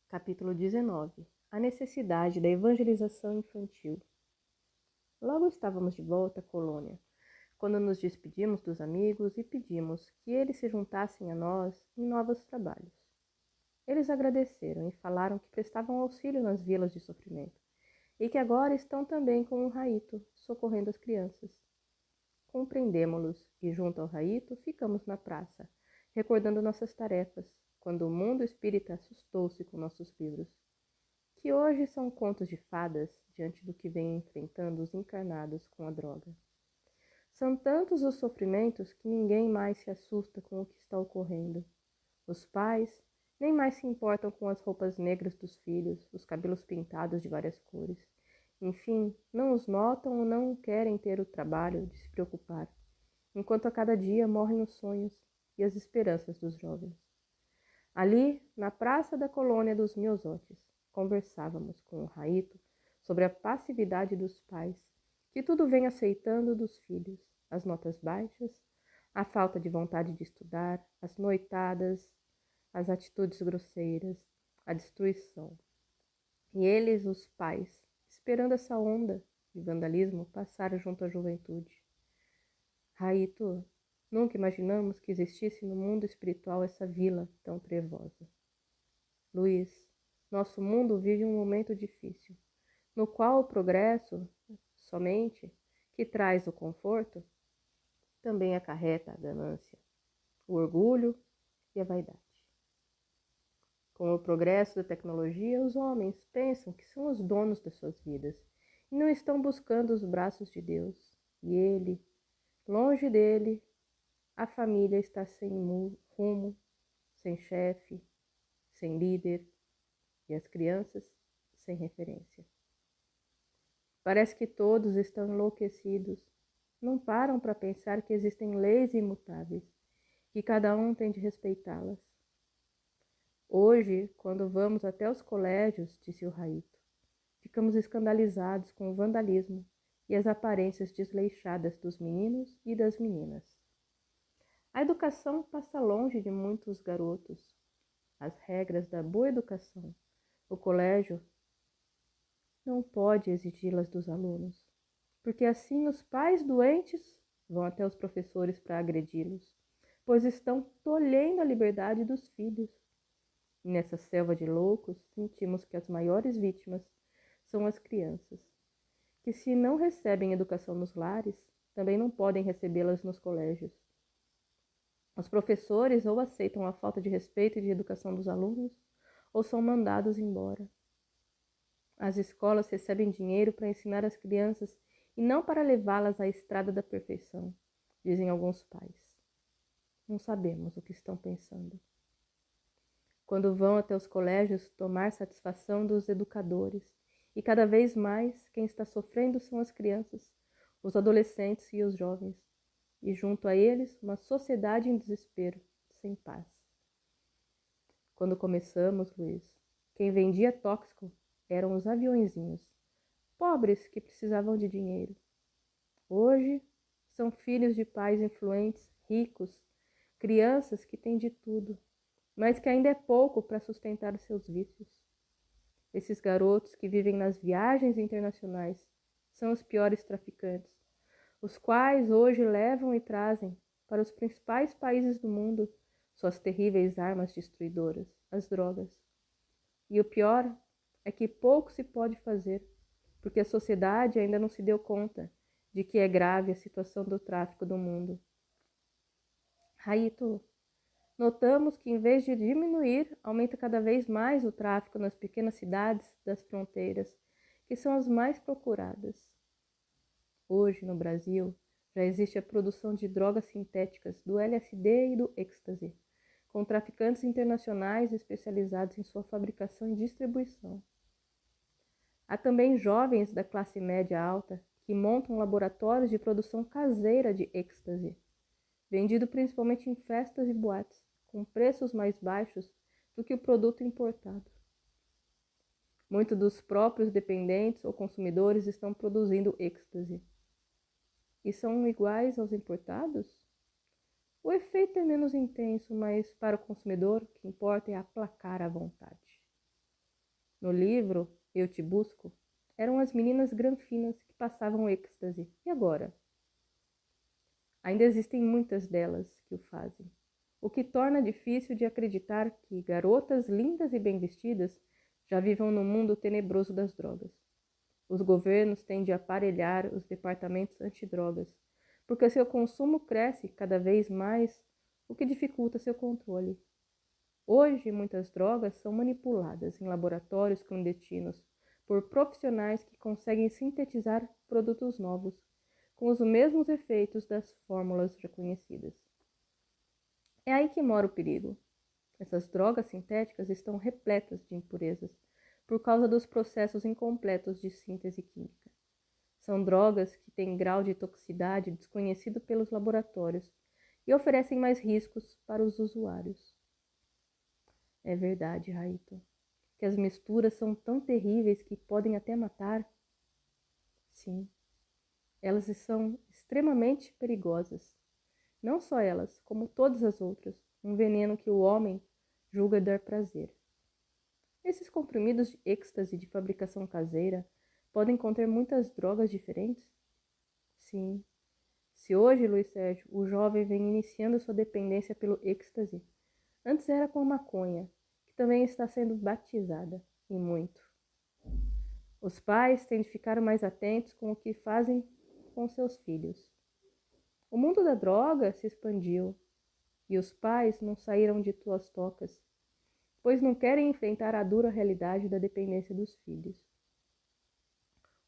Capítulo 19. A necessidade da evangelização infantil. Logo estávamos de volta à colônia, quando nos despedimos dos amigos e pedimos que eles se juntassem a nós em novos trabalhos. Eles agradeceram e falaram que prestavam auxílio nas vilas de sofrimento e que agora estão também com o Raito, socorrendo as crianças. Compreendemo-los e, junto ao Raito, ficamos na praça, recordando nossas tarefas, quando o mundo espírita assustou-se com nossos livros, que hoje são contos de fadas diante do que vem enfrentando os encarnados com a droga. São tantos os sofrimentos que ninguém mais se assusta com o que está ocorrendo. Os pais nem mais se importam com as roupas negras dos filhos, os cabelos pintados de várias cores. Enfim, não os notam ou não querem ter o trabalho de se preocupar, enquanto a cada dia morrem os sonhos e as esperanças dos jovens. Ali, na praça da colônia dos Miosotes, conversávamos com o Raito sobre a passividade dos pais, que tudo vem aceitando dos filhos, as notas baixas, a falta de vontade de estudar, as noitadas, as atitudes grosseiras, a destruição. E eles, os pais, esperando essa onda de vandalismo passar junto à juventude. Raito, nunca imaginamos que existisse no mundo espiritual essa vila tão trevosa. Luiz, nosso mundo vive um momento difícil, no qual o progresso, somente, que traz o conforto, também acarreta a ganância, o orgulho e a vaidade. Com o progresso da tecnologia, os homens pensam que são os donos das suas vidas e não estão buscando os braços de Deus. E ele, longe dele, a família está sem rumo, sem chefe, sem líder e as crianças sem referência. Parece que todos estão enlouquecidos, não param para pensar que existem leis imutáveis, que cada um tem de respeitá-las. Hoje, quando vamos até os colégios, disse o Raito, ficamos escandalizados com o vandalismo e as aparências desleixadas dos meninos e das meninas. A educação passa longe de muitos garotos. As regras da boa educação, o colégio não pode exigi-las dos alunos, porque assim os pais doentes vão até os professores para agredi-los, pois estão tolhendo a liberdade dos filhos. E nessa selva de loucos, sentimos que as maiores vítimas são as crianças, que se não recebem educação nos lares, também não podem recebê-las nos colégios. Os professores ou aceitam a falta de respeito e de educação dos alunos, ou são mandados embora. As escolas recebem dinheiro para ensinar as crianças e não para levá-las à estrada da perfeição, dizem alguns pais. Não sabemos o que estão pensando. Quando vão até os colégios tomar satisfação dos educadores, e cada vez mais quem está sofrendo são as crianças, os adolescentes e os jovens, e junto a eles uma sociedade em desespero, sem paz. Quando começamos, Luiz, quem vendia tóxico eram os aviõezinhos, pobres que precisavam de dinheiro. Hoje são filhos de pais influentes, ricos, crianças que têm de tudo, mas que ainda é pouco para sustentar os seus vícios. Esses garotos que vivem nas viagens internacionais são os piores traficantes, os quais hoje levam e trazem para os principais países do mundo suas terríveis armas destruidoras, as drogas. E o pior é que pouco se pode fazer, porque a sociedade ainda não se deu conta de que é grave a situação do tráfico do mundo. Raito, notamos que, em vez de diminuir, aumenta cada vez mais o tráfico nas pequenas cidades das fronteiras, que são as mais procuradas. Hoje, no Brasil, já existe a produção de drogas sintéticas do LSD e do êxtase, com traficantes internacionais especializados em sua fabricação e distribuição. Há também jovens da classe média alta que montam laboratórios de produção caseira de êxtase, vendido principalmente em festas e boates, com preços mais baixos do que o produto importado. Muitos dos próprios dependentes ou consumidores estão produzindo êxtase. E são iguais aos importados? O efeito é menos intenso, mas para o consumidor o que importa é aplacar a vontade. No livro Eu Te Busco, eram as meninas granfinas que passavam êxtase. E agora? Ainda existem muitas delas que o fazem, o que torna difícil de acreditar que garotas lindas e bem vestidas já vivam no mundo tenebroso das drogas. Os governos têm de aparelhar os departamentos antidrogas, porque seu consumo cresce cada vez mais, o que dificulta seu controle. Hoje, muitas drogas são manipuladas em laboratórios clandestinos por profissionais que conseguem sintetizar produtos novos, com os mesmos efeitos das fórmulas já conhecidas. É aí que mora o perigo. Essas drogas sintéticas estão repletas de impurezas por causa dos processos incompletos de síntese química. São drogas que têm grau de toxicidade desconhecido pelos laboratórios e oferecem mais riscos para os usuários. É verdade, Raito, que as misturas são tão terríveis que podem até matar? Sim, elas são extremamente perigosas. Não só elas, como todas as outras, um veneno que o homem julga dar prazer. Esses comprimidos de êxtase de fabricação caseira podem conter muitas drogas diferentes? Sim. Se hoje, Luiz Sérgio, o jovem vem iniciando sua dependência pelo êxtase, antes era com a maconha, que também está sendo batizada, e muito. Os pais têm de ficar mais atentos com o que fazem com seus filhos. O mundo da droga se expandiu e os pais não saíram de suas tocas, pois não querem enfrentar a dura realidade da dependência dos filhos.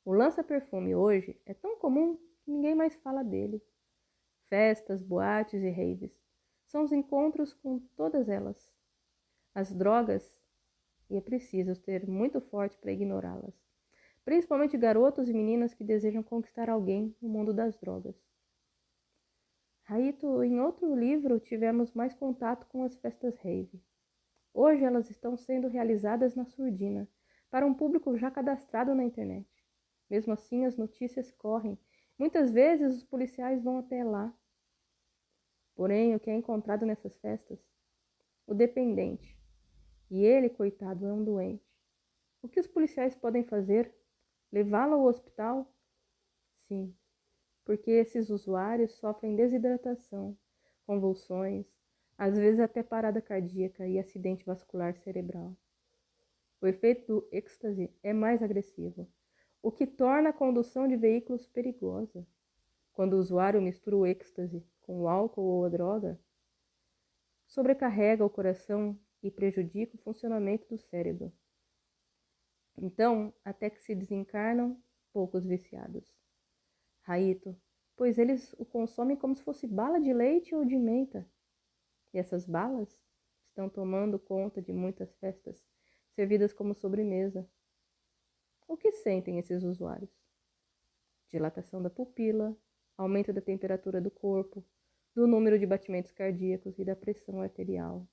O lança-perfume hoje é tão comum que ninguém mais fala dele. Festas, boates e raves são os encontros com todas elas. As drogas, e é preciso ser muito forte para ignorá-las, principalmente garotos e meninas que desejam conquistar alguém no mundo das drogas. Raito, em outro livro, tivemos mais contato com as festas rave. Hoje elas estão sendo realizadas na surdina, para um público já cadastrado na internet. Mesmo assim, as notícias correm. Muitas vezes os policiais vão até lá. Porém, o que é encontrado nessas festas? O dependente. E ele, coitado, é um doente. O que os policiais podem fazer? Levá-lo ao hospital? Sim, porque esses usuários sofrem desidratação, convulsões, às vezes até parada cardíaca e acidente vascular cerebral. O efeito do êxtase é mais agressivo, o que torna a condução de veículos perigosa. Quando o usuário mistura o êxtase com o álcool ou a droga, sobrecarrega o coração e prejudica o funcionamento do cérebro. Então, até que se desencarnam poucos viciados. Raito, pois eles o consomem como se fosse bala de leite ou de menta. E essas balas estão tomando conta de muitas festas, servidas como sobremesa. O que sentem esses usuários? Dilatação da pupila, aumento da temperatura do corpo, do número de batimentos cardíacos e da pressão arterial,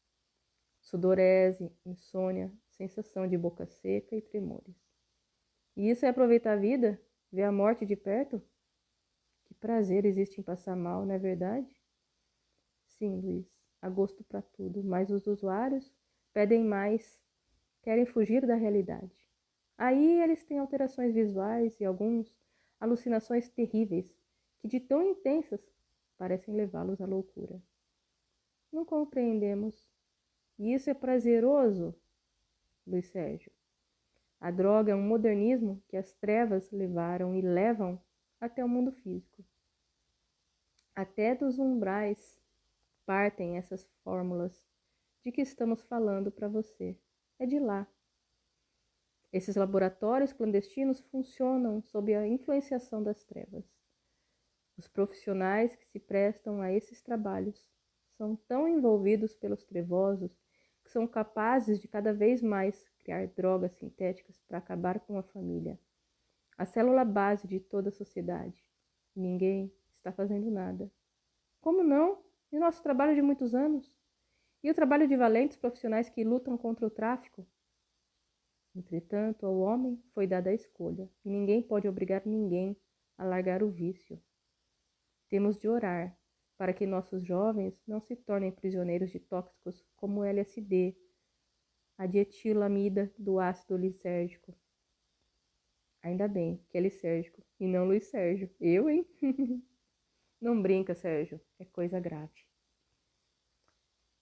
sudorese, insônia, sensação de boca seca e tremores. E isso é aproveitar a vida? Ver a morte de perto? Que prazer existe em passar mal, não é verdade? Sim, Luiz, há gosto para tudo, mas os usuários pedem mais, querem fugir da realidade. Aí eles têm alterações visuais e alguns alucinações terríveis, que de tão intensas parecem levá-los à loucura. Não compreendemos. E isso é prazeroso, Luiz Sérgio. A droga é um modernismo que as trevas levaram e levam até o mundo físico. Até dos umbrais partem essas fórmulas de que estamos falando para você. É de lá. Esses laboratórios clandestinos funcionam sob a influenciação das trevas. Os profissionais que se prestam a esses trabalhos são tão envolvidos pelos trevosos que são capazes de cada vez mais criar drogas sintéticas para acabar com a família, a célula base de toda a sociedade. Ninguém está fazendo nada. Como não? E o nosso trabalho de muitos anos? E o trabalho de valentes profissionais que lutam contra o tráfico? Entretanto, ao homem foi dada a escolha, e ninguém pode obrigar ninguém a largar o vício. Temos de orar para que nossos jovens não se tornem prisioneiros de tóxicos como o LSD, a dietilamida do ácido lisérgico. Ainda bem que é lisérgico e não Luiz Sérgio. Eu, hein? Não brinca, Sérgio, é coisa grave.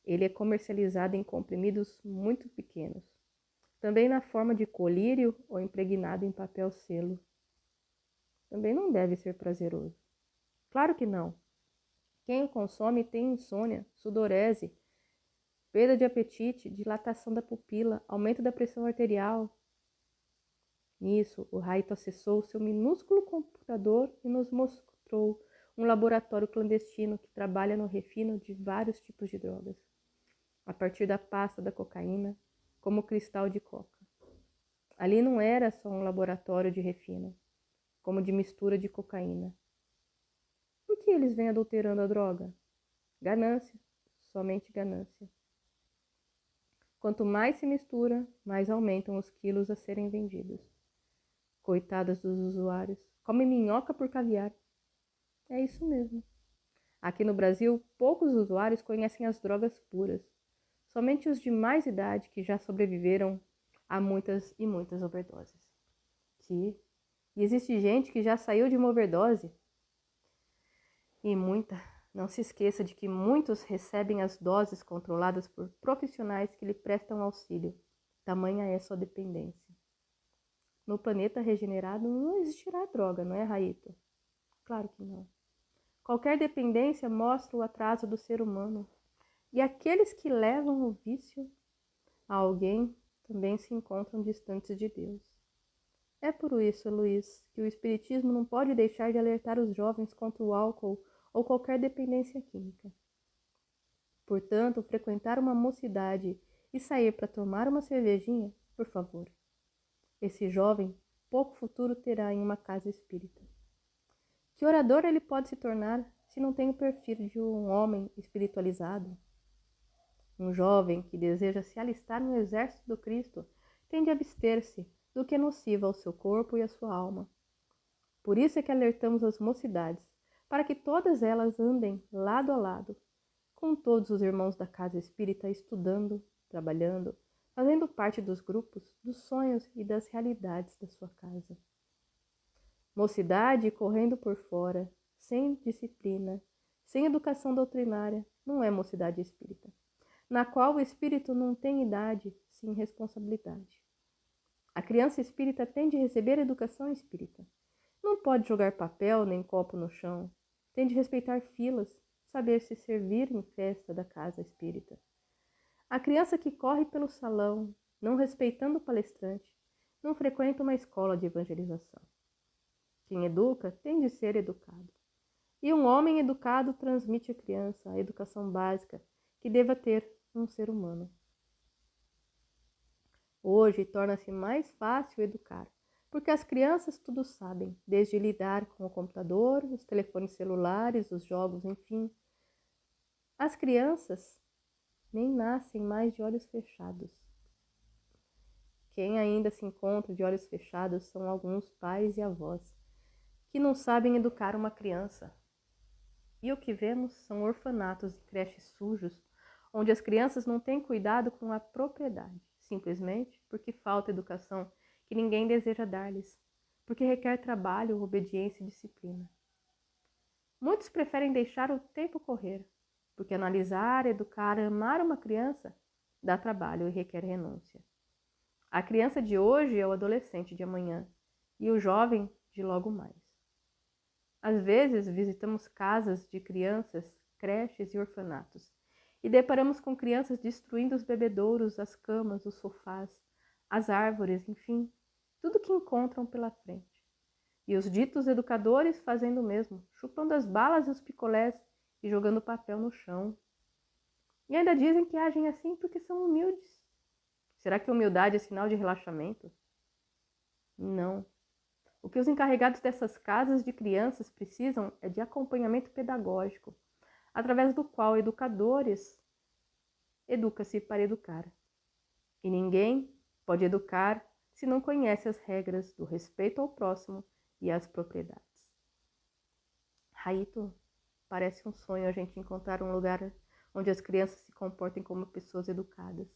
Ele é comercializado em comprimidos muito pequenos, também na forma de colírio ou impregnado em papel selo. Também não deve ser prazeroso. Claro que não. Quem o consome tem insônia, sudorese, perda de apetite, dilatação da pupila, aumento da pressão arterial. Nisso, o Raito acessou seu minúsculo computador e nos mostrou um laboratório clandestino que trabalha no refino de vários tipos de drogas, a partir da pasta da cocaína, como cristal de coca. Ali não era só um laboratório de refino, como de mistura de cocaína. Por que eles vêm adulterando a droga? Ganância, somente ganância. Quanto mais se mistura, mais aumentam os quilos a serem vendidos. Coitadas dos usuários, comem minhoca por caviar. É isso mesmo. Aqui no Brasil, poucos usuários conhecem as drogas puras. Somente os de mais idade que já sobreviveram a muitas e muitas overdoses. E existe gente que já saiu de uma overdose. E muita. Não se esqueça de que muitos recebem as doses controladas por profissionais que lhe prestam auxílio. Tamanha é sua dependência. No planeta regenerado não existirá droga, não é, Raito? Claro que não. Qualquer dependência mostra o atraso do ser humano. E aqueles que levam o vício a alguém também se encontram distantes de Deus. É por isso, Luiz, que o Espiritismo não pode deixar de alertar os jovens contra o álcool ou qualquer dependência química. Portanto, frequentar uma mocidade e sair para tomar uma cervejinha, por favor. Esse jovem pouco futuro terá em uma casa espírita. Que orador ele pode se tornar se não tem o perfil de um homem espiritualizado? Um jovem que deseja se alistar no exército do Cristo tem de abster-se do que é nocivo ao seu corpo e à sua alma. Por isso é que alertamos as mocidades, para que todas elas andem lado a lado, com todos os irmãos da casa espírita estudando, trabalhando, fazendo parte dos grupos, dos sonhos e das realidades da sua casa. Mocidade correndo por fora, sem disciplina, sem educação doutrinária, não é mocidade espírita, na qual o espírito não tem idade, sim responsabilidade. A criança espírita tem de receber educação espírita. Não pode jogar papel nem copo no chão. Tem de respeitar filas, saber se servir em festa da casa espírita. A criança que corre pelo salão, não respeitando o palestrante, não frequenta uma escola de evangelização. Quem educa tem de ser educado. E um homem educado transmite à criança a educação básica que deva ter um ser humano. Hoje torna-se mais fácil educar, porque as crianças tudo sabem, desde lidar com o computador, os telefones celulares, os jogos, enfim. As crianças nem nascem mais de olhos fechados. Quem ainda se encontra de olhos fechados são alguns pais e avós, que não sabem educar uma criança. E o que vemos são orfanatos e creches sujos, onde as crianças não têm cuidado com a propriedade, simplesmente porque falta educação que ninguém deseja dar-lhes, porque requer trabalho, obediência e disciplina. Muitos preferem deixar o tempo correr, porque analisar, educar, amar uma criança dá trabalho e requer renúncia. A criança de hoje é o adolescente de amanhã e o jovem de logo mais. Às vezes visitamos casas de crianças, creches e orfanatos e deparamos com crianças destruindo os bebedouros, as camas, os sofás, as árvores, enfim, tudo que encontram pela frente. E os ditos educadores fazendo o mesmo, chupando as balas e os picolés e jogando papel no chão. E ainda dizem que agem assim porque são humildes. Será que humildade é sinal de relaxamento? Não. O que os encarregados dessas casas de crianças precisam é de acompanhamento pedagógico, através do qual educadores educa-se para educar. E ninguém pode educar se não conhece as regras do respeito ao próximo e às propriedades. Raito, parece um sonho a gente encontrar um lugar onde as crianças se comportem como pessoas educadas.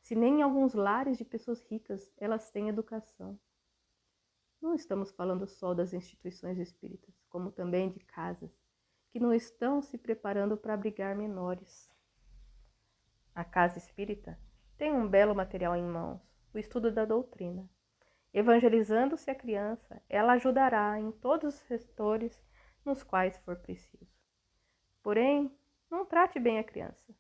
se nem em alguns lares de pessoas ricas elas têm educação. Não estamos falando só das instituições espíritas, como também de casas, que não estão se preparando para abrigar menores. A casa espírita tem um belo material em mãos, o estudo da doutrina. Evangelizando-se a criança, ela ajudará em todos os setores nos quais for preciso. Porém, não trate bem a criança,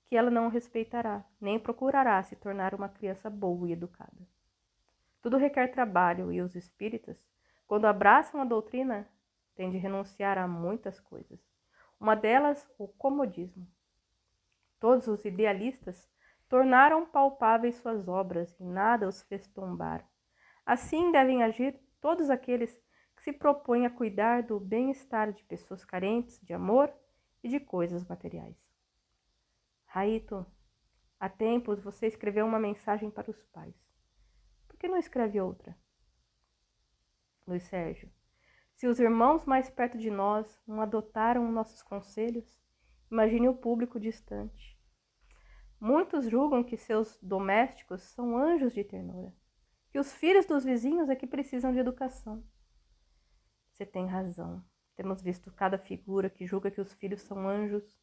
que ela não respeitará, nem procurará se tornar uma criança boa e educada. Tudo requer trabalho e os espíritas, quando abraçam a doutrina, têm de renunciar a muitas coisas. Uma delas, o comodismo. Todos os idealistas tornaram palpáveis suas obras e nada os fez tombar. Assim devem agir todos aqueles que se propõem a cuidar do bem-estar de pessoas carentes de amor e de coisas materiais. Raito, há tempos você escreveu uma mensagem para os pais. Por que não escreve outra? Luiz Sérgio, se os irmãos mais perto de nós não adotaram nossos conselhos, imagine o público distante. Muitos julgam que seus domésticos são anjos de ternura, que os filhos dos vizinhos é que precisam de educação. Você tem razão. Temos visto cada figura que julga que os filhos são anjos.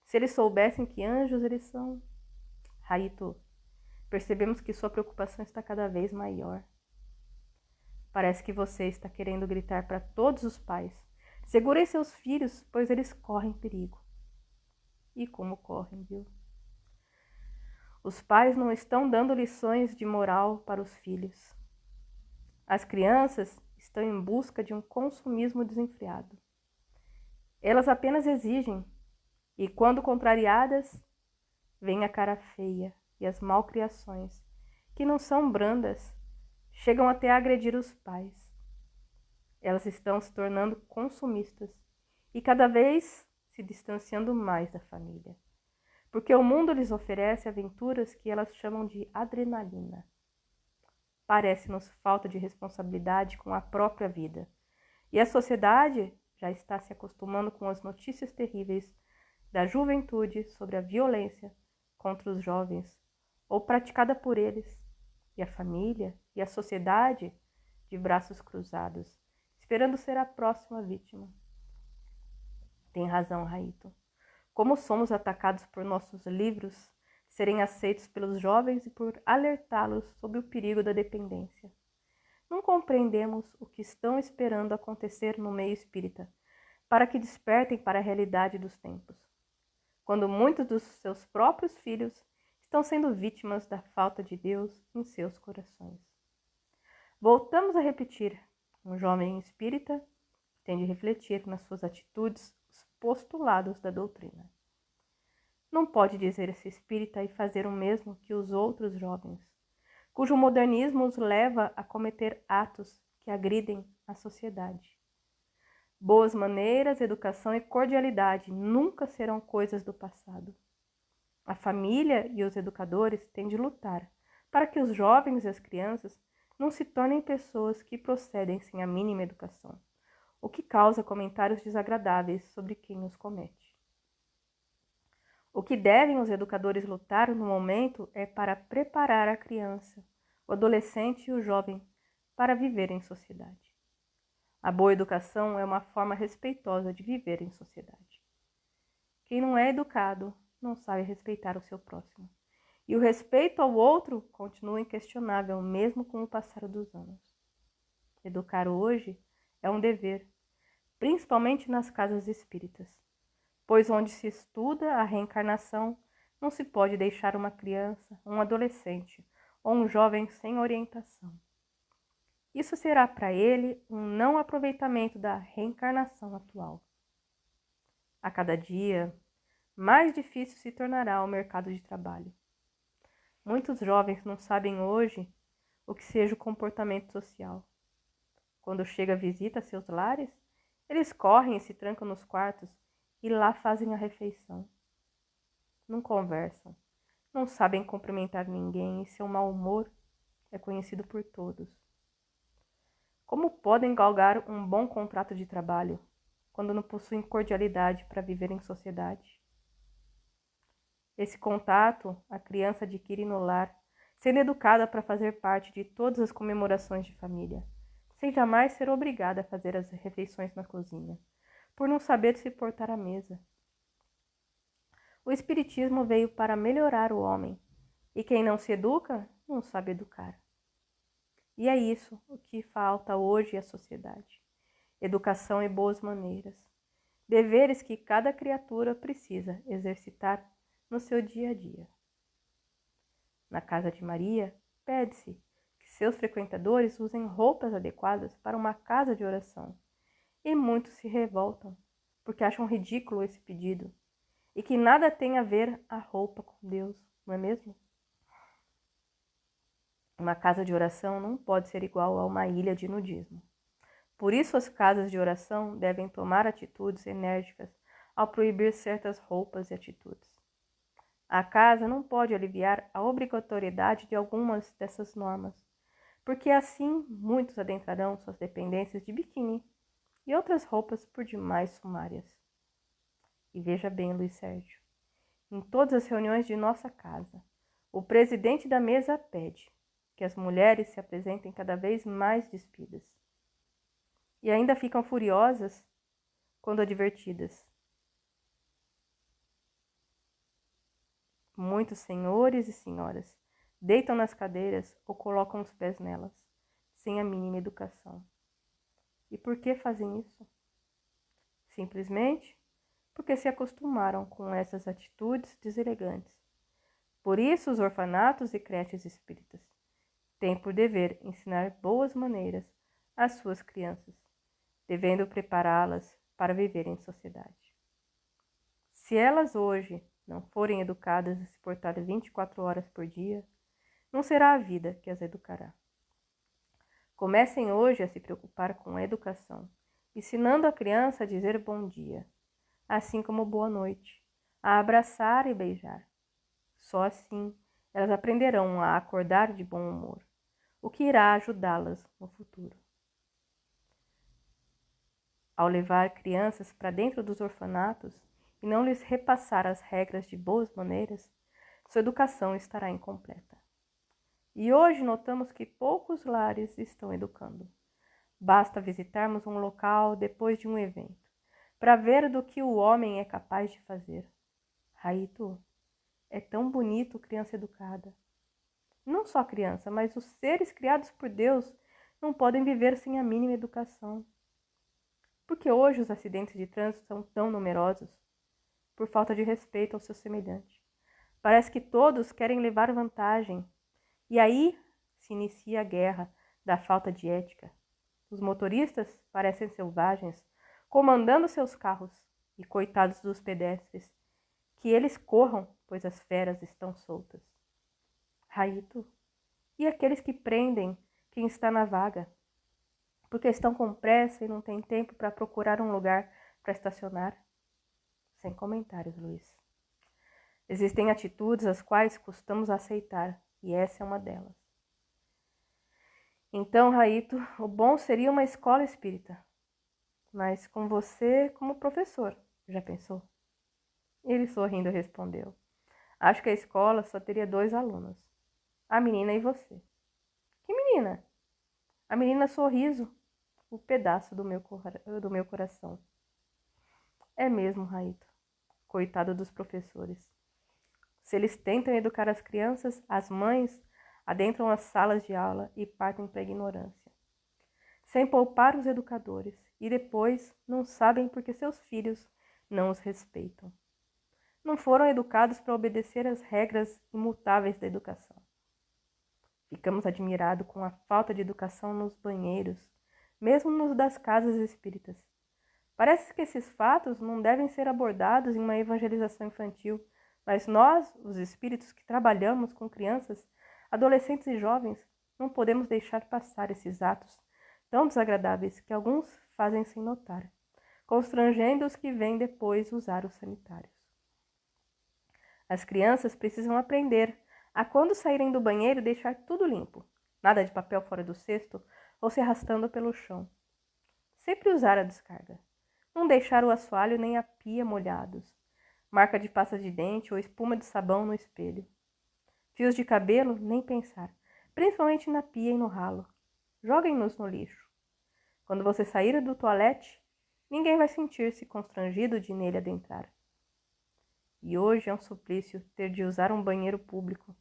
Se eles soubessem que anjos eles são. Raito, percebemos que sua preocupação está cada vez maior. Parece que você está querendo gritar para todos os pais: segurem seus filhos, pois eles correm perigo. E como correm, viu? Os pais não estão dando lições de moral para os filhos. As crianças estão em busca de um consumismo desenfreado. Elas apenas exigem, e quando contrariadas, vem a cara feia e as malcriações, que não são brandas, chegam até a agredir os pais. Elas estão se tornando consumistas e cada vez se distanciando mais da família, porque o mundo lhes oferece aventuras que elas chamam de adrenalina. Parece-nos falta de responsabilidade com a própria vida, e a sociedade já está se acostumando com as notícias terríveis da juventude sobre a violência contra os jovens, ou praticada por eles, e a família e a sociedade de braços cruzados, esperando ser a próxima vítima. Tem razão, Raito. Como somos atacados por nossos livros serem aceitos pelos jovens e por alertá-los sobre o perigo da dependência. Não compreendemos o que estão esperando acontecer no meio espírita, para que despertem para a realidade dos tempos, quando muitos dos seus próprios filhos estão sendo vítimas da falta de Deus em seus corações. Voltamos a repetir, um jovem espírita tem de refletir nas suas atitudes os postulados da doutrina. Não pode dizer-se espírita e fazer o mesmo que os outros jovens, cujo modernismo os leva a cometer atos que agridem a sociedade. Boas maneiras, educação e cordialidade nunca serão coisas do passado. A família e os educadores têm de lutar para que os jovens e as crianças não se tornem pessoas que procedem sem a mínima educação, o que causa comentários desagradáveis sobre quem os comete. O que devem os educadores lutar no momento é para preparar a criança, o adolescente e o jovem para viver em sociedade. A boa educação é uma forma respeitosa de viver em sociedade. Quem não é educado não sabe respeitar o seu próximo. E o respeito ao outro continua inquestionável mesmo com o passar dos anos. Educar hoje é um dever, principalmente nas casas espíritas, pois onde se estuda a reencarnação, não se pode deixar uma criança, um adolescente ou um jovem sem orientação. Isso será para ele um não aproveitamento da reencarnação atual. A cada dia, mais difícil se tornará o mercado de trabalho. Muitos jovens não sabem hoje o que seja o comportamento social. Quando chega a visita a seus lares, eles correm e se trancam nos quartos e lá fazem a refeição. Não conversam, não sabem cumprimentar ninguém e seu mau humor é conhecido por todos. Como podem galgar um bom contrato de trabalho quando não possuem cordialidade para viver em sociedade? Esse contato a criança adquire no lar, sendo educada para fazer parte de todas as comemorações de família, sem jamais ser obrigada a fazer as refeições na cozinha, por não saber se portar à mesa. O Espiritismo veio para melhorar o homem, e quem não se educa, não sabe educar. E é isso o que falta hoje à sociedade: educação e boas maneiras, deveres que cada criatura precisa exercitar no seu dia a dia. Na casa de Maria, pede-se que seus frequentadores usem roupas adequadas para uma casa de oração, e muitos se revoltam, porque acham ridículo esse pedido, e que nada tem a ver a roupa com Deus, não é mesmo? Uma casa de oração não pode ser igual a uma ilha de nudismo. Por isso, as casas de oração devem tomar atitudes enérgicas ao proibir certas roupas e atitudes. A casa não pode aliviar a obrigatoriedade de algumas dessas normas, porque assim muitos adentrarão suas dependências de biquíni e outras roupas por demais sumárias. E veja bem, Luiz Sérgio, em todas as reuniões de nossa casa, o presidente da mesa pede que as mulheres se apresentem cada vez mais despidas. E ainda ficam furiosas quando advertidas. Muitos senhores e senhoras deitam nas cadeiras ou colocam os pés nelas, sem a mínima educação. E por que fazem isso? Simplesmente porque se acostumaram com essas atitudes deselegantes. Por isso, os orfanatos e creches espíritas têm por dever ensinar boas maneiras às suas crianças, devendo prepará-las para viver em sociedade. Se elas hoje não forem educadas a se portar 24 horas por dia, não será a vida que as educará. Comecem hoje a se preocupar com a educação, ensinando a criança a dizer bom dia, assim como boa noite, a abraçar e beijar. Só assim elas aprenderão a acordar de bom humor, o que irá ajudá-las no futuro. Ao levar crianças para dentro dos orfanatos e não lhes repassar as regras de boas maneiras, sua educação estará incompleta. E hoje notamos que poucos lares estão educando. Basta visitarmos um local depois de um evento, para ver do que o homem é capaz de fazer. Raito, é tão bonito criança educada. Não só criança, mas os seres criados por Deus não podem viver sem a mínima educação. Porque hoje os acidentes de trânsito são tão numerosos? Por falta de respeito ao seu semelhante. Parece que todos querem levar vantagem. E aí se inicia a guerra da falta de ética. Os motoristas parecem selvagens, comandando seus carros, e coitados dos pedestres, que eles corram, pois as feras estão soltas. Raito, e aqueles que prendem quem está na vaga, porque estão com pressa e não têm tempo para procurar um lugar para estacionar? Sem comentários, Luiz. Existem atitudes as quais custamos aceitar, e essa é uma delas. Então, Raito, o bom seria uma escola espírita, mas com você como professor, já pensou? Ele sorrindo respondeu: acho que a escola só teria 2 alunos, a menina e você. Que menina? A menina Sorriso, o pedaço do meu coração. É mesmo, Raito. Coitado dos professores. Se eles tentam educar as crianças, as mães adentram as salas de aula e partem para a ignorância, sem poupar os educadores, e depois não sabem porque seus filhos não os respeitam. Não foram educados para obedecer às regras imutáveis da educação. Ficamos admirados com a falta de educação nos banheiros, mesmo nos das casas espíritas. Parece que esses fatos não devem ser abordados em uma evangelização infantil, mas nós, os espíritos que trabalhamos com crianças, adolescentes e jovens, não podemos deixar passar esses atos tão desagradáveis que alguns fazem sem notar, constrangendo os que vêm depois usar os sanitários. As crianças precisam aprender a, quando saírem do banheiro, deixar tudo limpo, nada de papel fora do cesto ou se arrastando pelo chão. Sempre usar a descarga, não deixar o assoalho nem a pia molhados, marca de pasta de dente ou espuma de sabão no espelho. Fios de cabelo, nem pensar, principalmente na pia e no ralo. Joguem-nos no lixo. Quando você sair do toalete, ninguém vai sentir-se constrangido de nele adentrar. E hoje é um suplício ter de usar um banheiro público.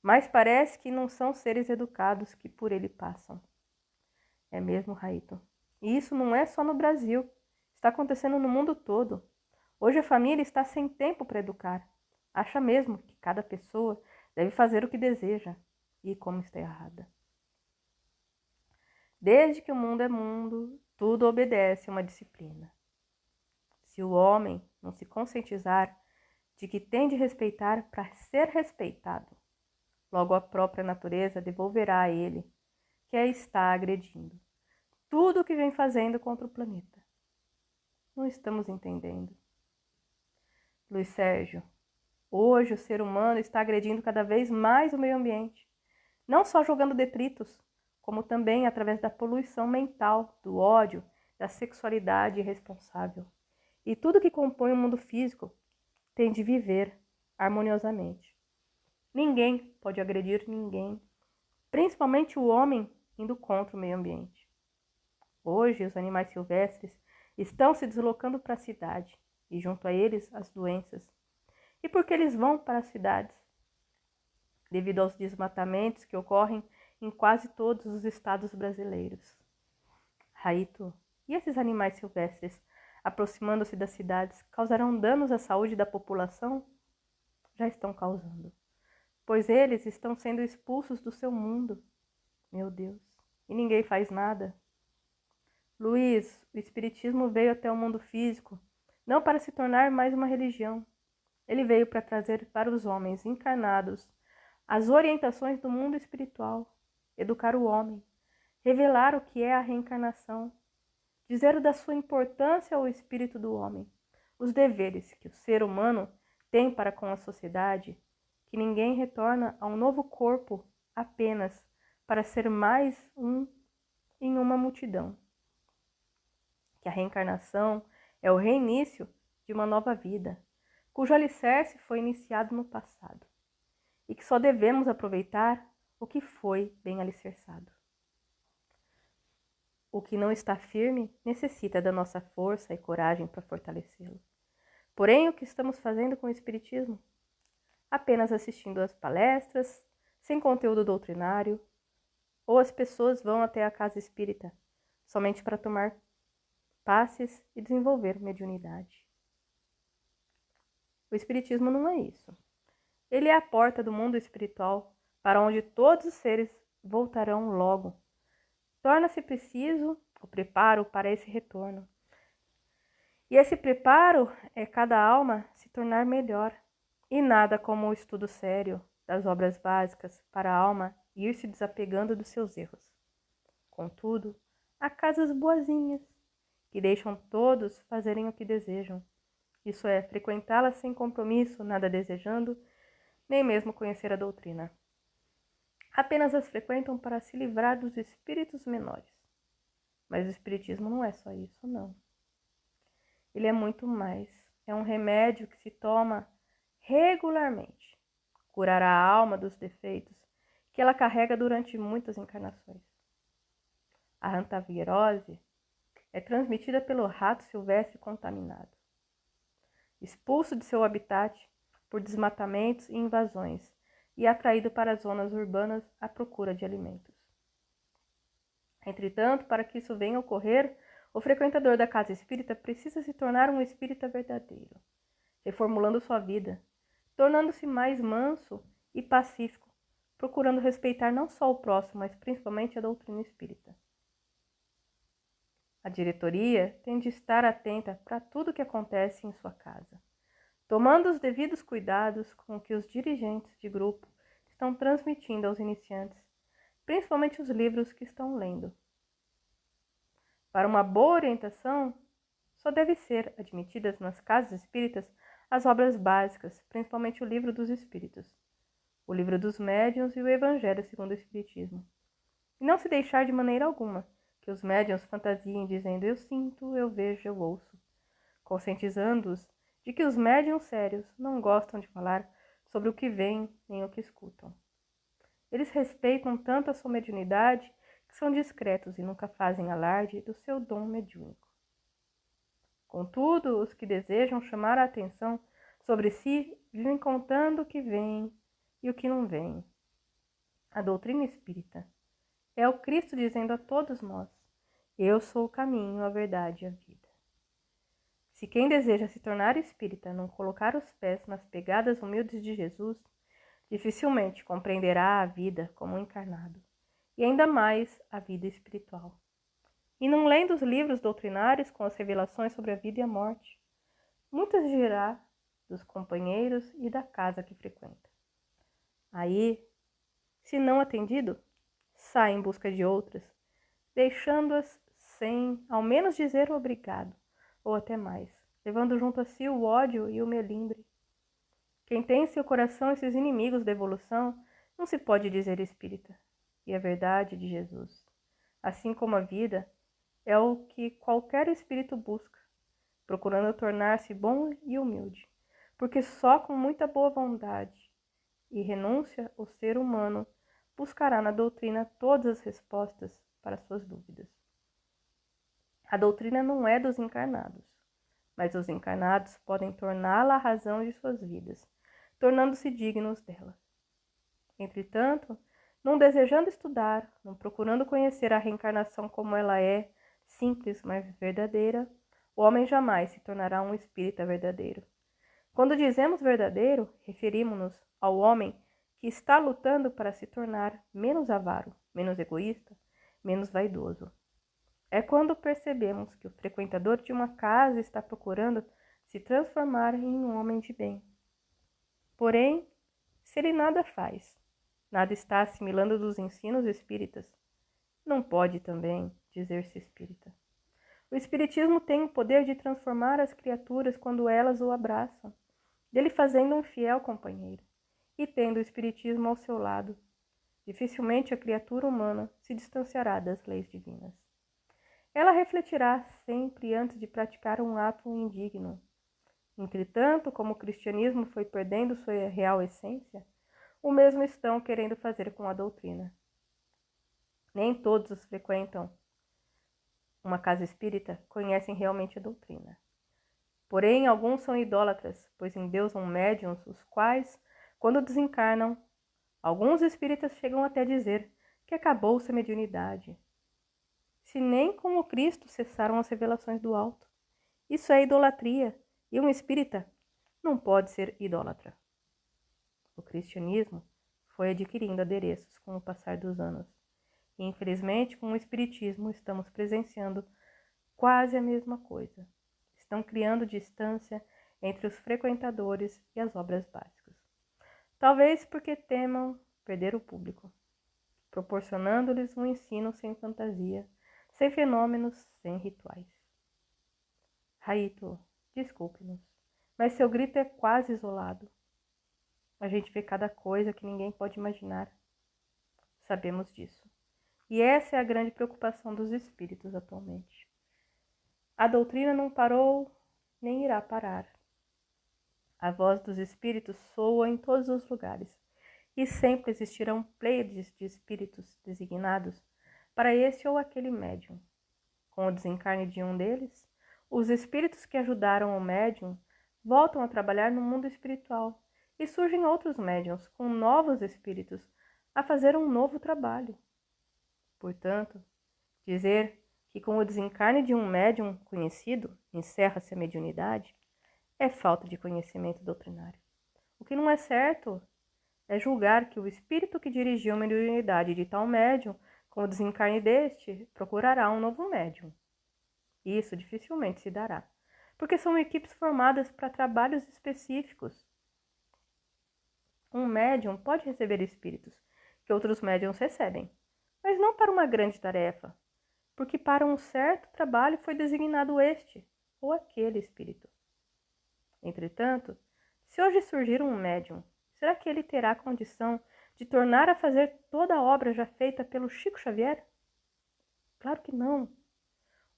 Mas parece que não são seres educados que por ele passam. É mesmo, Raito. E isso não é só no Brasil. Está acontecendo no mundo todo. Hoje a família está sem tempo para educar. Acha mesmo que cada pessoa deve fazer o que deseja. E como está errada. Desde que o mundo é mundo, tudo obedece a uma disciplina. Se o homem não se conscientizar de que tem de respeitar para ser respeitado, logo a própria natureza devolverá a ele, que a está agredindo, tudo o que vem fazendo contra o planeta. Não estamos entendendo. Luiz Sérgio, hoje o ser humano está agredindo cada vez mais o meio ambiente, não só jogando detritos, como também através da poluição mental, do ódio, da sexualidade irresponsável. E tudo que compõe o mundo físico tem de viver harmoniosamente. Ninguém pode agredir ninguém, principalmente o homem indo contra o meio ambiente. Hoje, os animais silvestres estão se deslocando para a cidade e junto a eles as doenças. E por que eles vão para as cidades? Devido aos desmatamentos que ocorrem em quase todos os estados brasileiros. Raito, e esses animais silvestres, aproximando-se das cidades, causarão danos à saúde da população? Já estão causando, pois eles estão sendo expulsos do seu mundo. Meu Deus, e ninguém faz nada. Luiz, o Espiritismo veio até o mundo físico, não para se tornar mais uma religião. Ele veio para trazer para os homens encarnados as orientações do mundo espiritual, educar o homem, revelar o que é a reencarnação, dizer da sua importância ao espírito do homem, os deveres que o ser humano tem para com a sociedade, que ninguém retorna a um novo corpo apenas para ser mais um em uma multidão. Que a reencarnação é o reinício de uma nova vida, cujo alicerce foi iniciado no passado, e que só devemos aproveitar o que foi bem alicerçado. O que não está firme necessita da nossa força e coragem para fortalecê-lo. Porém, o que estamos fazendo com o Espiritismo? Apenas assistindo às palestras, sem conteúdo doutrinário, ou as pessoas vão até a casa espírita somente para tomar passes e desenvolver mediunidade. O Espiritismo não é isso. Ele é a porta do mundo espiritual para onde todos os seres voltarão logo. Torna-se preciso o preparo para esse retorno. E esse preparo é cada alma se tornar melhor. E nada como o estudo sério das obras básicas para a alma ir se desapegando dos seus erros. Contudo, há casas boazinhas, que deixam todos fazerem o que desejam. Isso é, frequentá-las sem compromisso, nada desejando, nem mesmo conhecer a doutrina. Apenas as frequentam para se livrar dos espíritos menores. Mas o Espiritismo não é só isso, não. Ele é muito mais. É um remédio que se toma regularmente. Curar a alma dos defeitos que ela carrega durante muitas encarnações. A hantavirose é transmitida pelo rato silvestre contaminado, expulso de seu habitat por desmatamentos e invasões e atraído para as zonas urbanas à procura de alimentos. Entretanto, para que isso venha a ocorrer, o frequentador da casa espírita precisa se tornar um espírita verdadeiro, reformulando sua vida, tornando-se mais manso e pacífico, procurando respeitar não só o próximo, mas principalmente a doutrina espírita. A diretoria tem de estar atenta para tudo o que acontece em sua casa, tomando os devidos cuidados com o que os dirigentes de grupo estão transmitindo aos iniciantes, principalmente os livros que estão lendo. Para uma boa orientação, só deve ser admitidas nas casas espíritas as obras básicas, principalmente o Livro dos Espíritos, o Livro dos Médiuns e o Evangelho segundo o Espiritismo. E não se deixar de maneira alguma que os médiuns fantasiem dizendo eu sinto, eu vejo, eu ouço, conscientizando-os de que os médiuns sérios não gostam de falar sobre o que veem nem o que escutam. Eles respeitam tanto a sua mediunidade que são discretos e nunca fazem alarde do seu dom mediúnico. Contudo, os que desejam chamar a atenção sobre si vivem contando o que veem e o que não veem. A doutrina espírita é o Cristo dizendo a todos nós: eu sou o caminho, a verdade e a vida. Se quem deseja se tornar espírita não colocar os pés nas pegadas humildes de Jesus, dificilmente compreenderá a vida como um encarnado, e ainda mais a vida espiritual. E não lendo os livros doutrinários com as revelações sobre a vida e a morte, muitas dirá dos companheiros e da casa que frequenta. Aí, se não atendido, sai em busca de outras, deixando-as sem ao menos dizer obrigado, ou até mais, levando junto a si o ódio e o melindre. Quem tem em seu coração esses inimigos da evolução não se pode dizer espírita. E a verdade de Jesus, assim como a vida, é o que qualquer espírito busca, procurando tornar-se bom e humilde, porque só com muita boa vontade e renúncia o ser humano buscará na doutrina todas as respostas para suas dúvidas. A doutrina não é dos encarnados, mas os encarnados podem torná-la a razão de suas vidas, tornando-se dignos dela. Entretanto, não desejando estudar, não procurando conhecer a reencarnação como ela é, simples, mas verdadeira, o homem jamais se tornará um espírita verdadeiro. Quando dizemos verdadeiro, referimos-nos ao homem que está lutando para se tornar menos avaro, menos egoísta, menos vaidoso. É quando percebemos que o frequentador de uma casa está procurando se transformar em um homem de bem. Porém, se ele nada faz, nada está assimilando dos ensinos espíritas, não pode também dizer-se espírita. O espiritismo tem o poder de transformar as criaturas quando elas o abraçam, dele fazendo um fiel companheiro, e tendo o espiritismo ao seu lado, dificilmente a criatura humana se distanciará das leis divinas. Ela refletirá sempre antes de praticar um ato indigno. Entretanto, como o cristianismo foi perdendo sua real essência, o mesmo estão querendo fazer com a doutrina. Nem todos os frequentam uma casa espírita conhecem realmente a doutrina. Porém, alguns são idólatras, pois endeusam médiuns, os quais, quando desencarnam, alguns espíritas chegam até a dizer que acabou-se a mediunidade. Se nem com o Cristo cessaram as revelações do alto. Isso é idolatria, e um espírita não pode ser idólatra. O cristianismo foi adquirindo adereços com o passar dos anos. E, infelizmente, com o espiritismo estamos presenciando quase a mesma coisa. Estão criando distância entre os frequentadores e as obras básicas. Talvez porque temam perder o público, proporcionando-lhes um ensino sem fantasia, sem fenômenos, sem rituais. Raito, desculpe-nos, mas seu grito é quase isolado. A gente vê cada coisa que ninguém pode imaginar. Sabemos disso. E essa é a grande preocupação dos espíritos atualmente. A doutrina não parou, nem irá parar. A voz dos espíritos soa em todos os lugares, e sempre existirão pleiades de espíritos designados para esse ou aquele médium. Com o desencarne de um deles, os espíritos que ajudaram o médium voltam a trabalhar no mundo espiritual, e surgem outros médiuns com novos espíritos a fazer um novo trabalho. Portanto, dizer que com o desencarne de um médium conhecido encerra-se a mediunidade é falta de conhecimento doutrinário. O que não é certo é julgar que o espírito que dirigiu a mediunidade de tal médium, com o desencarne deste, procurará um novo médium. Isso dificilmente se dará, porque são equipes formadas para trabalhos específicos. Um médium pode receber espíritos que outros médiums recebem, mas não para uma grande tarefa, porque para um certo trabalho foi designado este ou aquele espírito. Entretanto, se hoje surgir um médium, será que ele terá condição de tornar a fazer toda a obra já feita pelo Chico Xavier? Claro que não.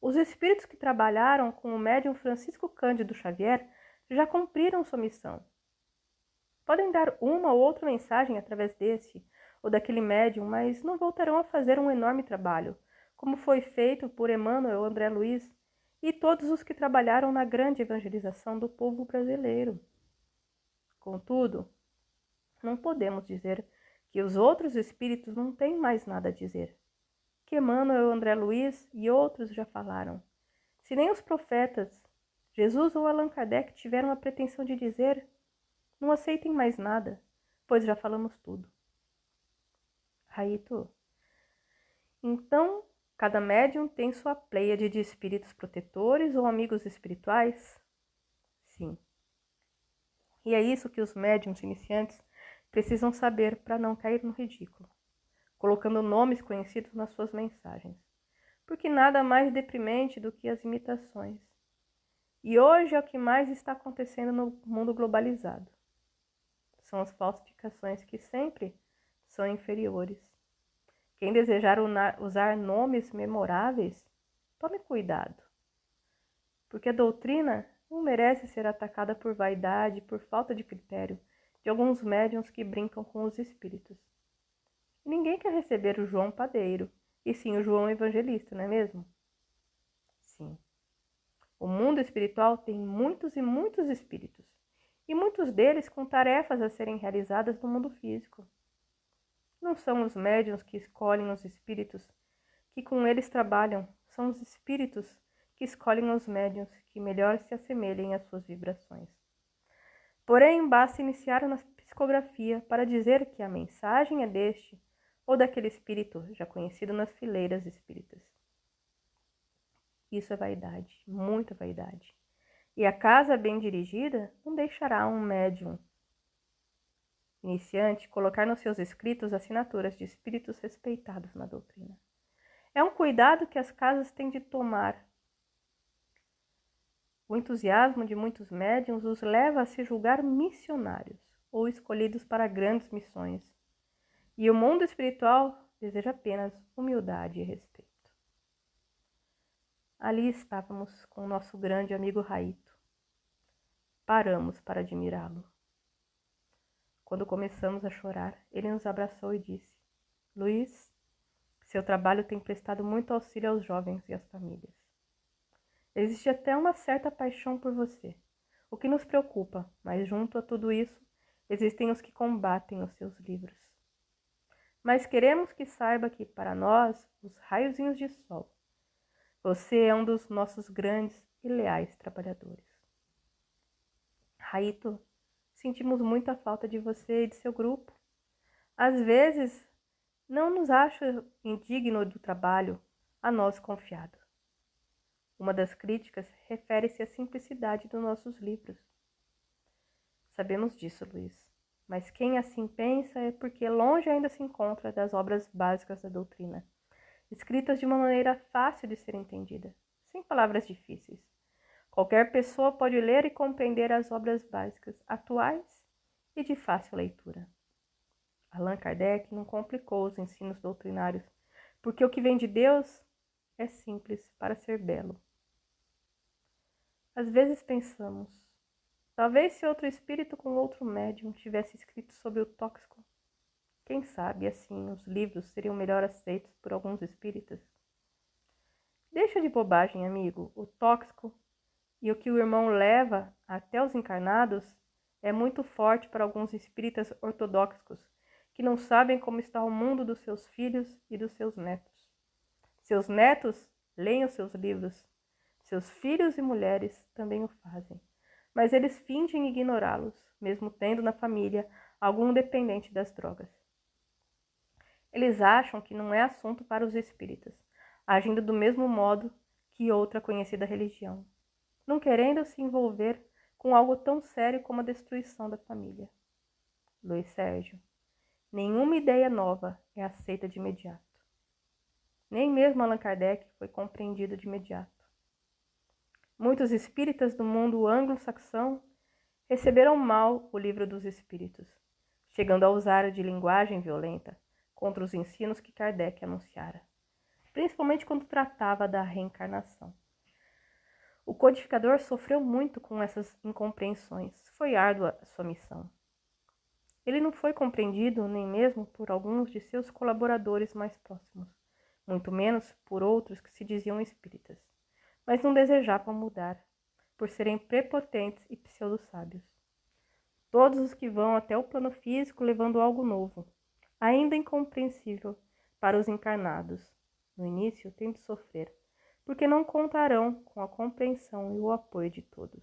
Os espíritos que trabalharam com o médium Francisco Cândido Xavier já cumpriram sua missão. Podem dar uma ou outra mensagem através desse ou daquele médium, mas não voltarão a fazer um enorme trabalho, como foi feito por Emmanuel, André Luiz e todos os que trabalharam na grande evangelização do povo brasileiro. Contudo, não podemos dizer que os outros espíritos não têm mais nada a dizer, que Emmanuel, André Luiz e outros já falaram. Se nem os profetas, Jesus ou Allan Kardec tiveram a pretensão de dizer, não aceitem mais nada, pois já falamos tudo. Raito, então, cada médium tem sua pleiade de espíritos protetores ou amigos espirituais? Sim. E é isso que os médiums iniciantes precisam saber para não cair no ridículo, colocando nomes conhecidos nas suas mensagens, porque nada mais deprimente do que as imitações. E hoje é o que mais está acontecendo no mundo globalizado. São as falsificações que sempre são inferiores. Quem desejar usar nomes memoráveis, tome cuidado, porque a doutrina não merece ser atacada por vaidade, por falta de critério de alguns médiuns que brincam com os espíritos. Ninguém quer receber o João Padeiro, e sim o João Evangelista, não é mesmo? Sim. O mundo espiritual tem muitos e muitos espíritos, e muitos deles com tarefas a serem realizadas no mundo físico. Não são os médiuns que escolhem os espíritos que com eles trabalham, são os espíritos que escolhem os médiuns que melhor se assemelhem às suas vibrações. Porém, basta iniciar na psicografia para dizer que a mensagem é deste ou daquele espírito já conhecido nas fileiras espíritas. Isso é vaidade, muita vaidade. E a casa bem dirigida não deixará um médium iniciante colocar nos seus escritos assinaturas de espíritos respeitados na doutrina. É um cuidado que as casas têm de tomar. O entusiasmo de muitos médiuns os leva a se julgar missionários ou escolhidos para grandes missões. E o mundo espiritual deseja apenas humildade e respeito. Ali estávamos com o nosso grande amigo Raito. Paramos para admirá-lo. Quando começamos a chorar, ele nos abraçou e disse: Luiz, seu trabalho tem prestado muito auxílio aos jovens e às famílias. Existe até uma certa paixão por você, o que nos preocupa, mas junto a tudo isso, existem os que combatem os seus livros. Mas queremos que saiba que, para nós, os raiozinhos de sol, você é um dos nossos grandes e leais trabalhadores. Raito, sentimos muita falta de você e de seu grupo. Às vezes, não nos acha indigno do trabalho a nós confiado. Uma das críticas refere-se à simplicidade dos nossos livros. Sabemos disso, Luiz, mas quem assim pensa é porque longe ainda se encontra das obras básicas da doutrina, escritas de uma maneira fácil de ser entendida, sem palavras difíceis. Qualquer pessoa pode ler e compreender as obras básicas, atuais e de fácil leitura. Allan Kardec não complicou os ensinos doutrinários, porque o que vem de Deus é simples para ser belo. Às vezes pensamos, talvez se outro espírito com outro médium tivesse escrito sobre o tóxico, quem sabe assim os livros seriam melhor aceitos por alguns espíritas. Deixa de bobagem, amigo, o tóxico e o que o irmão leva até os encarnados é muito forte para alguns espíritas ortodoxos que não sabem como está o mundo dos seus filhos e dos seus netos. Seus netos leem os seus livros, seus filhos e mulheres também o fazem, mas eles fingem ignorá-los, mesmo tendo na família algum dependente das drogas. Eles acham que não é assunto para os espíritas, agindo do mesmo modo que outra conhecida religião, não querendo se envolver com algo tão sério como a destruição da família. Luiz Sérgio, nenhuma ideia nova é aceita de imediato. Nem mesmo Allan Kardec foi compreendido de imediato. Muitos espíritas do mundo anglo-saxão receberam mal o livro dos espíritos, chegando a usar de linguagem violenta contra os ensinos que Kardec anunciara, principalmente quando tratava da reencarnação. O codificador sofreu muito com essas incompreensões. Foi árdua a sua missão. Ele não foi compreendido nem mesmo por alguns de seus colaboradores mais próximos, muito menos por outros que se diziam espíritas, mas não desejavam mudar, por serem prepotentes e pseudo-sábios. Todos os que vão até o plano físico levando algo novo, ainda incompreensível para os encarnados, no início têm de sofrer, porque não contarão com a compreensão e o apoio de todos.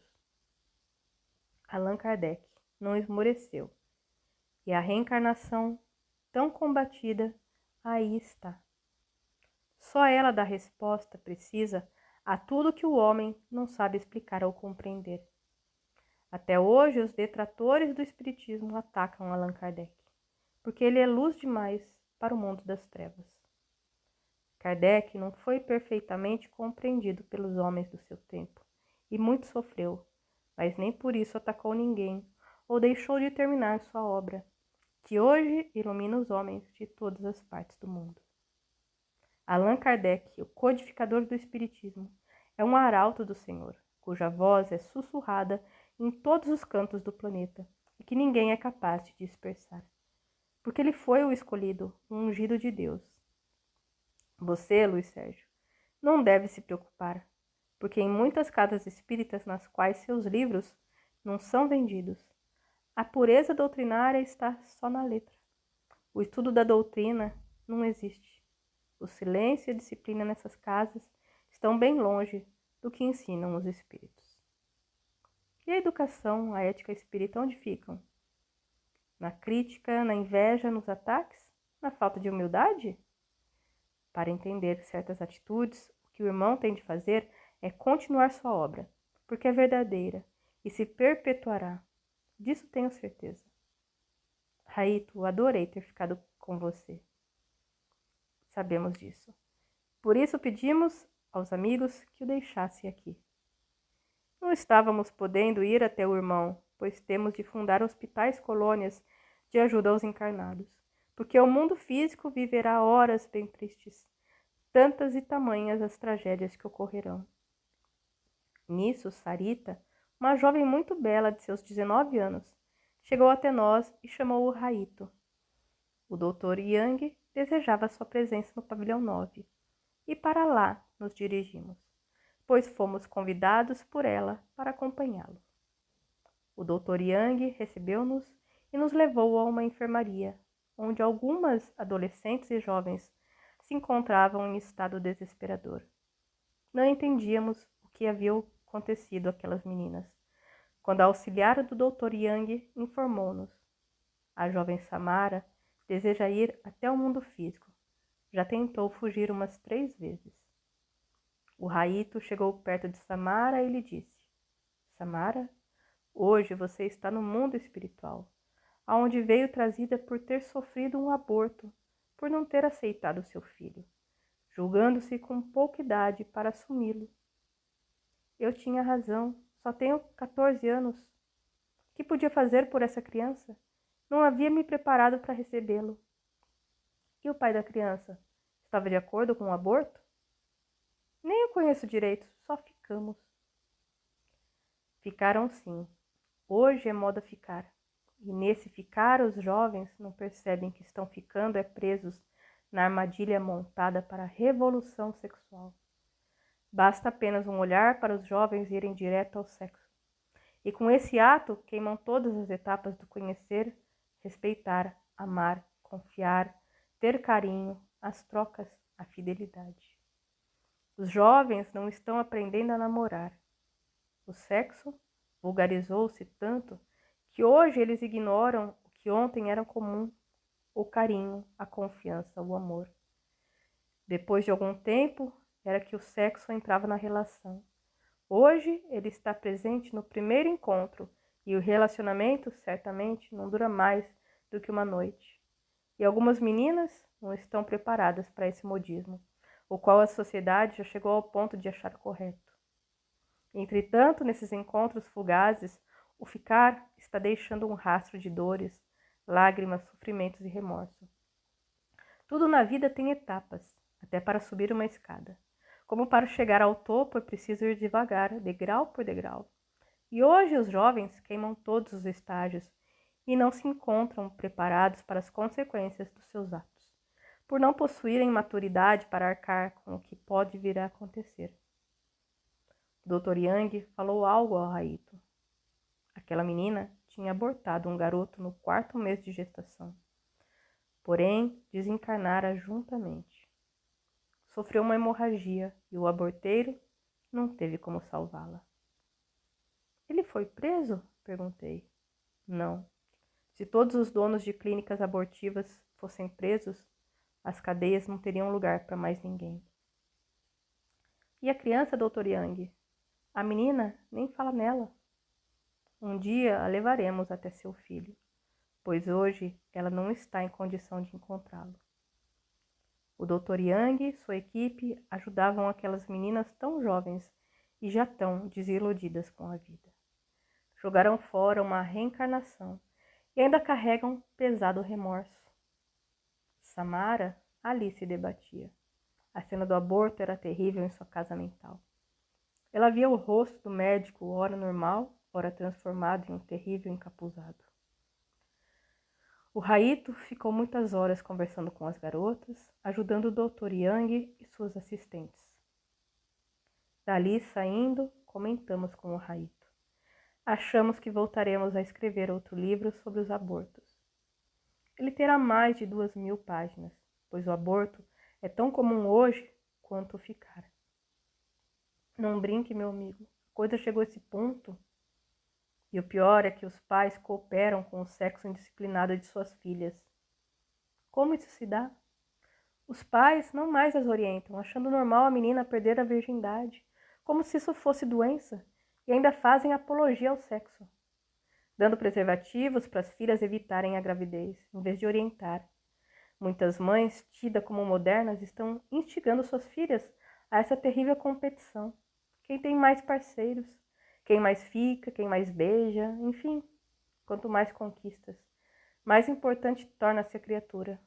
Allan Kardec não esmoreceu, e a reencarnação, tão combatida, aí está. Só ela dá resposta precisa a tudo que o homem não sabe explicar ou compreender. Até hoje, os detratores do Espiritismo atacam Allan Kardec, porque ele é luz demais para o mundo das trevas. Kardec não foi perfeitamente compreendido pelos homens do seu tempo, e muito sofreu, mas nem por isso atacou ninguém ou deixou de terminar sua obra, que hoje ilumina os homens de todas as partes do mundo. Allan Kardec, o codificador do Espiritismo, é um arauto do Senhor, cuja voz é sussurrada em todos os cantos do planeta e que ninguém é capaz de dispersar, porque ele foi o escolhido, o ungido de Deus. Você, Luiz Sérgio, não deve se preocupar, porque em muitas casas espíritas nas quais seus livros não são vendidos, a pureza doutrinária está só na letra. O estudo da doutrina não existe. O silêncio e a disciplina nessas casas estão bem longe do que ensinam os espíritos. E a educação, a ética espírita, onde ficam? Na crítica, na inveja, nos ataques? Na falta de humildade? Para entender certas atitudes, o que o irmão tem de fazer é continuar sua obra, porque é verdadeira e se perpetuará. Disso tenho certeza. Raito, adorei ter ficado com você. Sabemos disso. Por isso pedimos aos amigos que o deixassem aqui. Não estávamos podendo ir até o irmão, pois temos de fundar hospitais colônias de ajuda aos encarnados, porque o mundo físico viverá horas bem tristes, tantas e tamanhas as tragédias que ocorrerão. Nisso, Sarita, uma jovem muito bela de seus 19 anos, chegou até nós e chamou o Raito. O Dr. Yang desejava sua presença no pavilhão 9, e para lá nos dirigimos, pois fomos convidados por ela para acompanhá-lo. O Dr. Yang recebeu-nos e nos levou a uma enfermaria, onde algumas adolescentes e jovens se encontravam em estado desesperador. Não entendíamos o que havia acontecido àquelas meninas, quando a auxiliar do Dr. Yang informou-nos. A jovem Samara deseja ir até o mundo físico. Já tentou fugir umas 3 vezes. O Raito chegou perto de Samara e lhe disse: Samara, hoje você está no mundo espiritual, aonde veio trazida por ter sofrido um aborto, por não ter aceitado seu filho, julgando-se com pouca idade para assumi-lo. Eu tinha razão, só tenho 14 anos. O que podia fazer por essa criança? Não havia me preparado para recebê-lo. E o pai da criança? Estava de acordo com o aborto? Nem eu conheço direito, só ficamos. Ficaram sim. Hoje é moda ficar. E nesse ficar os jovens não percebem que estão ficando presos na armadilha montada para a revolução sexual. Basta apenas um olhar para os jovens irem direto ao sexo. E com esse ato queimam todas as etapas do conhecer, respeitar, amar, confiar, ter carinho, as trocas, a fidelidade. Os jovens não estão aprendendo a namorar. O sexo vulgarizou-se tanto que hoje eles ignoram o que ontem era comum, o carinho, a confiança, o amor. Depois de algum tempo, era que o sexo entrava na relação. Hoje, ele está presente no primeiro encontro e o relacionamento, certamente, não dura mais do que uma noite. E algumas meninas não estão preparadas para esse modismo, o qual a sociedade já chegou ao ponto de achar correto. Entretanto, nesses encontros fugazes, o ficar está deixando um rastro de dores, lágrimas, sofrimentos e remorso. Tudo na vida tem etapas, até para subir uma escada. Como para chegar ao topo é preciso ir devagar, degrau por degrau. E hoje os jovens queimam todos os estágios e não se encontram preparados para as consequências dos seus atos, por não possuírem maturidade para arcar com o que pode vir a acontecer. O Dr. Yang falou algo ao Raito. Aquela menina tinha abortado um garoto no 4º mês de gestação, porém desencarnara juntamente. Sofreu uma hemorragia e o aborteiro não teve como salvá-la. Ele foi preso? Perguntei. Não. Se todos os donos de clínicas abortivas fossem presos, as cadeias não teriam lugar para mais ninguém. E a criança, Dr. Yang? A menina nem fala nela. Um dia a levaremos até seu filho, pois hoje ela não está em condição de encontrá-lo. O Dr. Yang e sua equipe ajudavam aquelas meninas tão jovens e já tão desiludidas com a vida. Jogaram fora uma reencarnação e ainda carregam pesado remorso. Samara ali se debatia. A cena do aborto era terrível em sua casa mental. Ela via o rosto do médico, ora normal, ora transformado em um terrível encapuzado. O Raito ficou muitas horas conversando com as garotas, ajudando o Dr. Yang e suas assistentes. Dali, saindo, comentamos com o Raito. Achamos que voltaremos a escrever outro livro sobre os abortos. Ele terá mais de 2.000 páginas, pois o aborto é tão comum hoje quanto o ficar. Não brinque, meu amigo, a coisa chegou a esse ponto. E o pior é que os pais cooperam com o sexo indisciplinado de suas filhas. Como isso se dá? Os pais não mais as orientam, achando normal a menina perder a virgindade, como se isso fosse doença, e ainda fazem apologia ao sexo, dando preservativos para as filhas evitarem a gravidez, em vez de orientar. Muitas mães, tidas como modernas, estão instigando suas filhas a essa terrível competição. Quem tem mais parceiros, quem mais fica, quem mais beija, enfim, quanto mais conquistas, mais importante torna-se a criatura.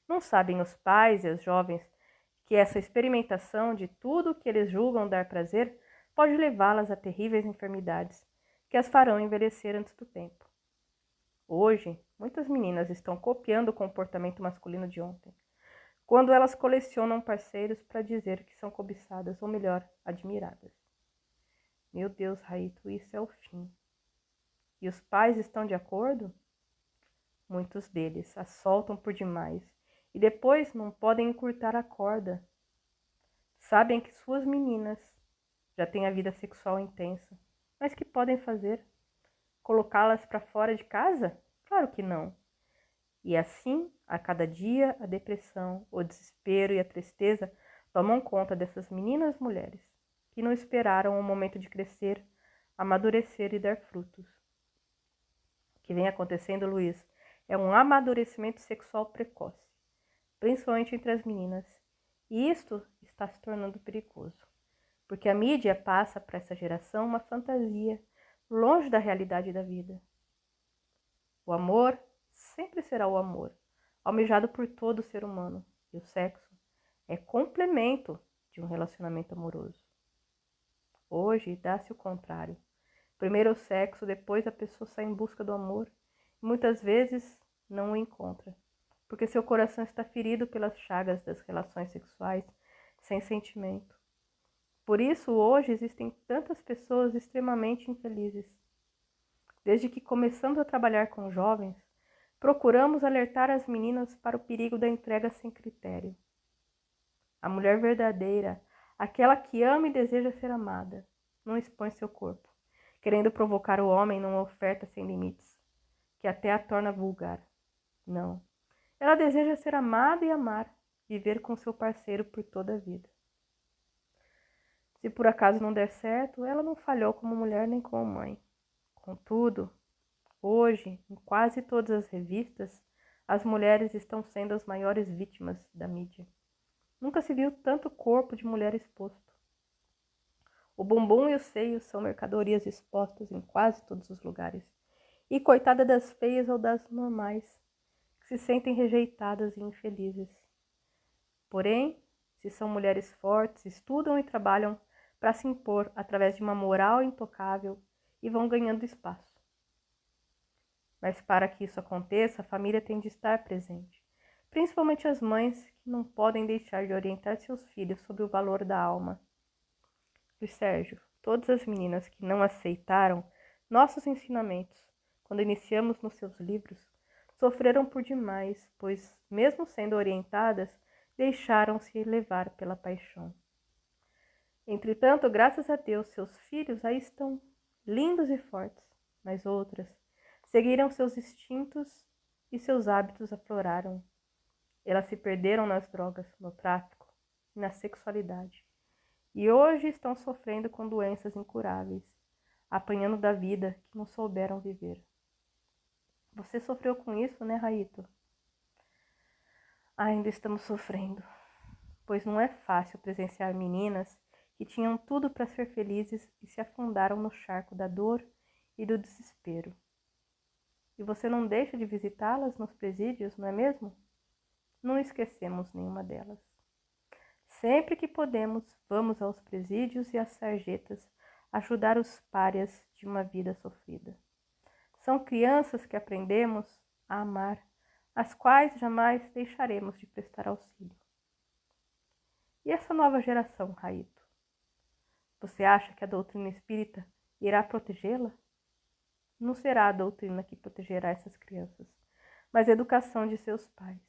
Não sabem os pais e os jovens que essa experimentação de tudo o que eles julgam dar prazer pode levá-las a terríveis enfermidades que as farão envelhecer antes do tempo. Hoje, muitas meninas estão copiando o comportamento masculino de ontem, quando elas colecionam parceiros para dizer que são cobiçadas, ou melhor, admiradas. Meu Deus, Raito, isso é o fim. E os pais estão de acordo? Muitos deles as soltam por demais e depois não podem encurtar a corda. Sabem que suas meninas já têm a vida sexual intensa, mas que podem fazer? Colocá-las para fora de casa? Claro que não. E assim, a cada dia, a depressão, o desespero e a tristeza tomam conta dessas meninas mulheres, que não esperaram o momento de crescer, amadurecer e dar frutos. O que vem acontecendo, Luiz, é um amadurecimento sexual precoce, principalmente entre as meninas. E isto está se tornando perigoso, porque a mídia passa para essa geração uma fantasia, longe da realidade da vida. O amor sempre será o amor, almejado por todo ser humano, e o sexo é complemento de um relacionamento amoroso. Hoje dá-se o contrário. Primeiro o sexo, depois a pessoa sai em busca do amor, e muitas vezes não o encontra, porque seu coração está ferido pelas chagas das relações sexuais sem sentimento. Por isso, hoje existem tantas pessoas extremamente infelizes. Desde que começamos a trabalhar com jovens, procuramos alertar as meninas para o perigo da entrega sem critério. A mulher verdadeira, aquela que ama e deseja ser amada, não expõe seu corpo, querendo provocar o homem numa oferta sem limites, que até a torna vulgar. Não. Ela deseja ser amada e amar, viver com seu parceiro por toda a vida. Se por acaso não der certo, ela não falhou como mulher nem como mãe. Contudo, hoje, em quase todas as revistas, as mulheres estão sendo as maiores vítimas da mídia. Nunca se viu tanto corpo de mulher exposto. O bumbum e os seios são mercadorias expostas em quase todos os lugares. E coitada das feias ou das normais, que se sentem rejeitadas e infelizes. Porém, se são mulheres fortes, estudam e trabalham para se impor através de uma moral intocável e vão ganhando espaço. Mas para que isso aconteça, a família tem de estar presente, principalmente as mães que não podem deixar de orientar seus filhos sobre o valor da alma. Luiz Sérgio, todas as meninas que não aceitaram nossos ensinamentos quando iniciamos nos seus livros, sofreram por demais, pois, mesmo sendo orientadas, deixaram-se levar pela paixão. Entretanto, graças a Deus, seus filhos aí estão, lindos e fortes, mas outras seguiram seus instintos e seus hábitos afloraram. Elas se perderam nas drogas, no tráfico e na sexualidade. E hoje estão sofrendo com doenças incuráveis, apanhando da vida que não souberam viver. Você sofreu com isso, né, Raito? Ainda estamos sofrendo, pois não é fácil presenciar meninas que tinham tudo para ser felizes e se afundaram no charco da dor e do desespero. E você não deixa de visitá-las nos presídios, não é mesmo? Não esquecemos nenhuma delas. Sempre que podemos, vamos aos presídios e às sarjetas ajudar os párias de uma vida sofrida. São crianças que aprendemos a amar, às quais jamais deixaremos de prestar auxílio. E essa nova geração, Raito? Você acha que a doutrina espírita irá protegê-la? Não será a doutrina que protegerá essas crianças, mas a educação de seus pais.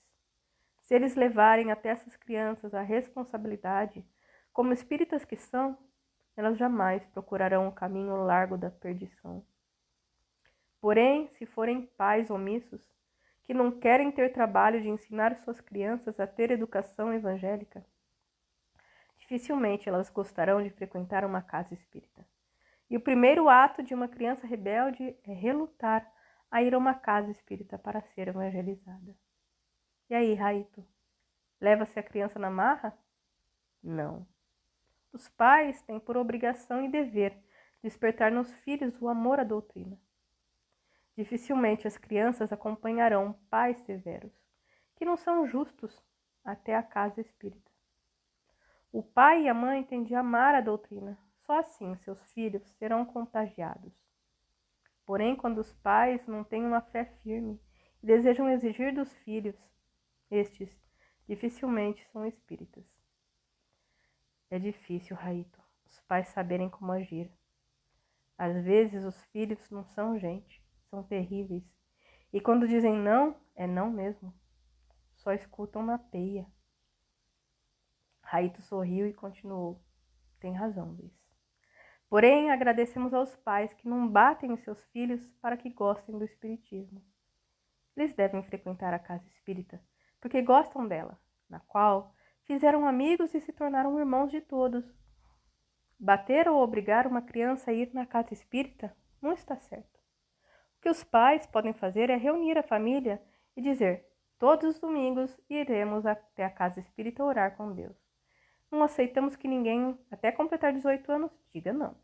Se eles levarem até essas crianças a responsabilidade, como espíritas que são, elas jamais procurarão o caminho largo da perdição. Porém, se forem pais omissos, que não querem ter trabalho de ensinar suas crianças a ter educação evangélica, dificilmente elas gostarão de frequentar uma casa espírita. E o primeiro ato de uma criança rebelde é relutar a ir a uma casa espírita para ser evangelizada. E aí, Raito? Leva-se a criança na marra? Não. Os pais têm por obrigação e dever despertar nos filhos o amor à doutrina. Dificilmente as crianças acompanharão pais severos, que não são justos, até a casa espírita. O pai e a mãe têm de amar a doutrina, só assim seus filhos serão contagiados. Porém, quando os pais não têm uma fé firme e desejam exigir dos filhos, estes dificilmente são espíritas. É difícil, Raito, os pais saberem como agir. Às vezes os filhos não são gente, são terríveis. E quando dizem não, é não mesmo. Só escutam na peia. Raito sorriu e continuou. Tem razão, Luiz. Porém, agradecemos aos pais que não batem os seus filhos para que gostem do espiritismo. Eles devem frequentar a casa espírita porque gostam dela, na qual fizeram amigos e se tornaram irmãos de todos. Bater ou obrigar uma criança a ir na casa espírita não está certo. O que os pais podem fazer é reunir a família e dizer: todos os domingos iremos até a casa espírita orar com Deus. Não aceitamos que ninguém, até completar 18 anos, diga não.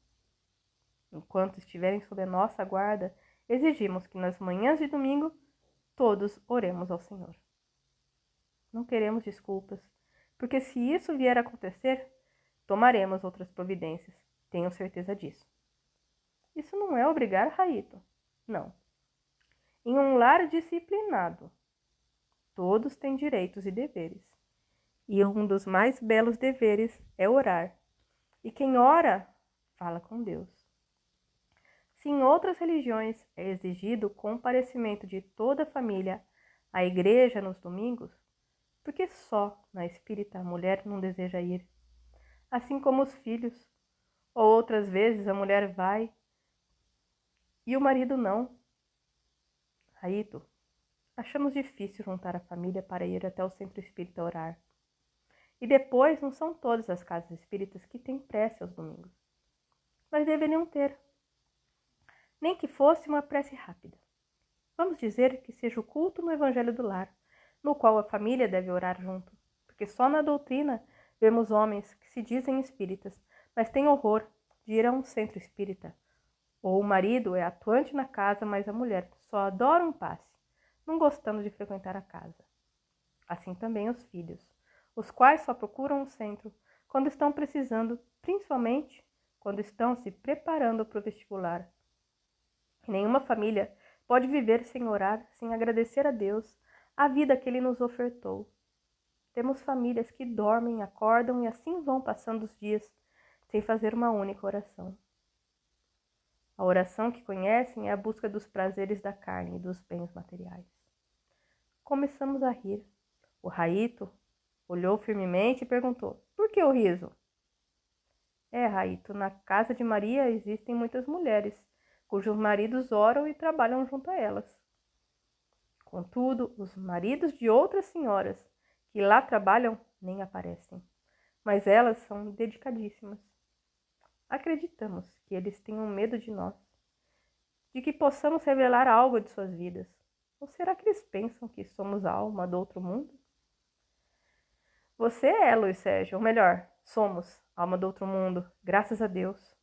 Enquanto estiverem sob a nossa guarda, exigimos que nas manhãs de domingo todos oremos ao Senhor. Não queremos desculpas, porque se isso vier a acontecer, tomaremos outras providências, tenho certeza disso. Isso não é obrigar, Raito. Não. Em um lar disciplinado, todos têm direitos e deveres. E um dos mais belos deveres é orar. E quem ora, fala com Deus. Se em outras religiões é exigido o comparecimento de toda a família à igreja nos domingos, por que só na espírita a mulher não deseja ir? Assim como os filhos. Ou outras vezes a mulher vai e o marido não. Raito, achamos difícil juntar a família para ir até o centro espírita orar. E depois, não são todas as casas espíritas que têm prece aos domingos. Mas deveriam ter. Nem que fosse uma prece rápida. Vamos dizer que seja o culto no Evangelho do Lar, no qual a família deve orar junto, porque só na doutrina vemos homens que se dizem espíritas, mas têm horror de ir a um centro espírita. Ou o marido é atuante na casa, mas a mulher só adora um passe, não gostando de frequentar a casa. Assim também os filhos. os quais só procuram o centro quando estão precisando, principalmente quando estão se preparando para o vestibular. Nenhuma família pode viver sem orar, sem agradecer a Deus a vida que Ele nos ofertou. Temos famílias que dormem, acordam e assim vão passando os dias sem fazer uma única oração. A oração que conhecem é a busca dos prazeres da carne e dos bens materiais. Começamos a rir. O Raito olhou firmemente e perguntou: por que o riso? Raito, na casa de Maria existem muitas mulheres, cujos maridos oram e trabalham junto a elas. Contudo, os maridos de outras senhoras que lá trabalham nem aparecem, mas elas são dedicadíssimas. Acreditamos que eles tenham medo de nós, de que possamos revelar algo de suas vidas. Ou será que eles pensam que somos a alma do outro mundo? Você é, Luiz Sérgio, ou melhor, somos alma do outro mundo, graças a Deus.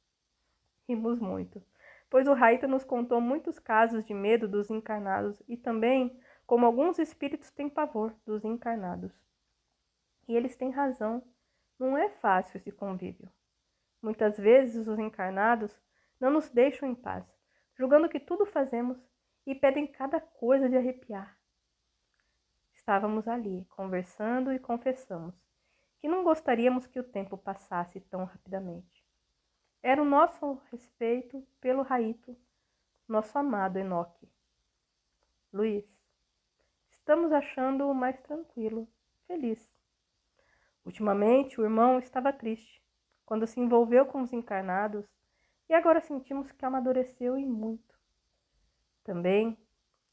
Rimos muito, pois o Raita nos contou muitos casos de medo dos encarnados e também como alguns espíritos têm pavor dos encarnados. E eles têm razão, não é fácil esse convívio. Muitas vezes os encarnados não nos deixam em paz, julgando que tudo fazemos e pedem cada coisa de arrepiar. Estávamos ali, conversando e confessamos que não gostaríamos que o tempo passasse tão rapidamente. Era o nosso respeito pelo Raito, nosso amado Enoque. Luiz, estamos achando-o mais tranquilo, feliz. Ultimamente o irmão estava triste, quando se envolveu com os encarnados, e agora sentimos que amadureceu e muito. Também,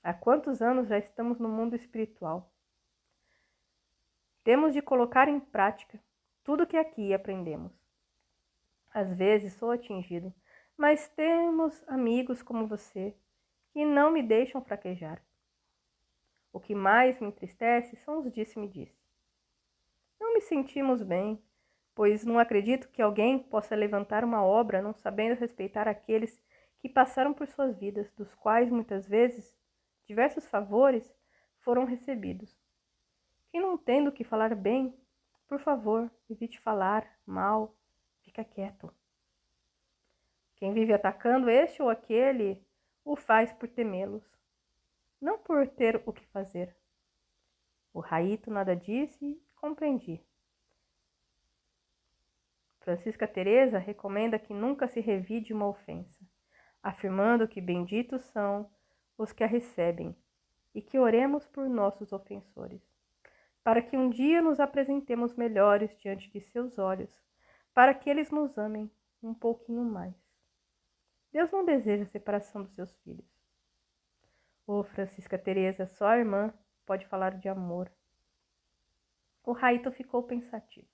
há quantos anos já estamos no mundo espiritual? Temos de colocar em prática tudo que aqui aprendemos. Às vezes sou atingido, mas temos amigos como você que não me deixam fraquejar. O que mais me entristece são os disse-me-disse. Não me sentimos bem, pois não acredito que alguém possa levantar uma obra não sabendo respeitar aqueles que passaram por suas vidas, dos quais muitas vezes diversos favores foram recebidos. Quem não tendo que falar bem, por favor, evite falar mal, fica quieto. Quem vive atacando este ou aquele, o faz por temê-los, não por ter o que fazer. O Raito nada disse e compreendi. Francisca Teresa recomenda que nunca se revide uma ofensa, afirmando que benditos são os que a recebem e que oremos por nossos ofensores, para que um dia nos apresentemos melhores diante de seus olhos, para que eles nos amem um pouquinho mais. Deus não deseja a separação dos seus filhos. Francisca Teresa, só a irmã pode falar de amor. O Raito ficou pensativo.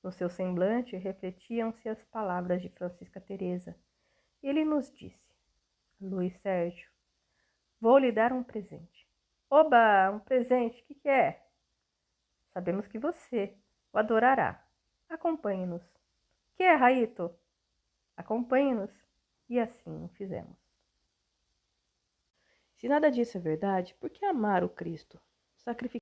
No seu semblante refletiam-se as palavras de Francisca Teresa. Ele nos disse: Luiz Sérgio, vou lhe dar um presente. Oba, um presente, o que é? Sabemos que você o adorará. Acompanhe-nos. Que é, Raito? Acompanhe-nos. E assim o fizemos. Se nada disso é verdade, por que amar o Cristo? Sacrificar